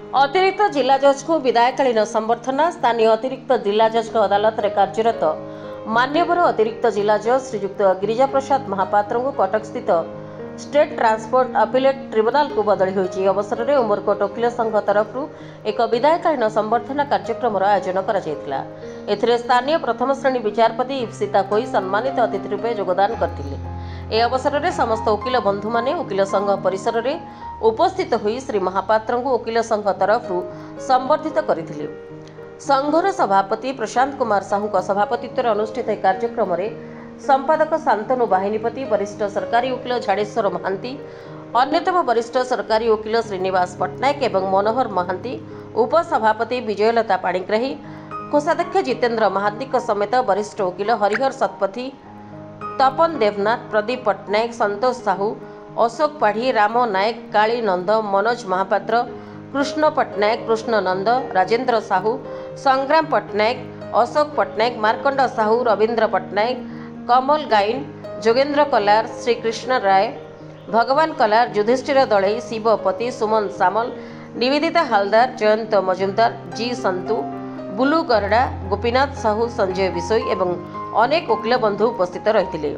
अतिरिक्त जिला जज को विदायकालीन संबर्धना। स्थानीय अतिरिक्त जिला जज अदालत में कार्यरत मान्यवर अतिरिक्त जिला जज श्रीयुक्त गिरिजा प्रसाद महापात्र को कटक स्थित स्टेट ट्रांसपोर्ट अपीलेट ट्रिब्यूनाल को बदली होती अवसर में उमरकोट वकील संघ तरफ एक विदायकालीन संबर्धना कार्यक्रम आयोजन कर स्थानीय प्रथम श्रेणी विचारपति इप्सिता कोई सम्मानित अतिथि रूपे योगदान करथिले। ए अवसर में समस्त वकील बंधु माने वकील संघ परिसर में उपस्थित होई श्री महापात्र को वकील संघ तरफ संबर्धित करथिले। संघर सभापति प्रशांत कुमार साहू का सभापतित्व अनुष्ठित कार्यक्रम में संपादक शांतनु बाहिनीपति, वरिष्ठ सरकारी वकील झाड़ेश्वर महांती, अन्यतम वरिष्ठ सरकारी वकील श्रीनिवास पट्टनायक एवं मनोहर महांती, उपसभापति विजयलता पाणिग्राही, कोषाध्यक्ष जितेंद्र महांती समेत वरिष्ठ वकील हरिहर शतपथी, तपन देवनाथ, प्रदीप पट्टनायक, संतोष साहू, अशोक पाढ़ी, राम नायक, काली नंद, मनोज महापात्र, कृष्ण पट्टनायक, कृष्ण नंद, राजेंद्र साहू, संग्राम पट्टनायक, अशोक पट्टनायक, मार्कंड साहू, रवींद्र पट्टनायक, कमल गाइन, जोगेंद्र कलार, श्रीकृष्ण राय, भगवान कलार, युधिष्ठिर दलई, शिवपति, सुमन सामल, निवेदिता हालदार, जयंत मजुमदार, जी संतु, बुलू गरडा, गोपीनाथ साहू, संजय बिसोई एवं अनेक वकील बंधु उपस्थित रही।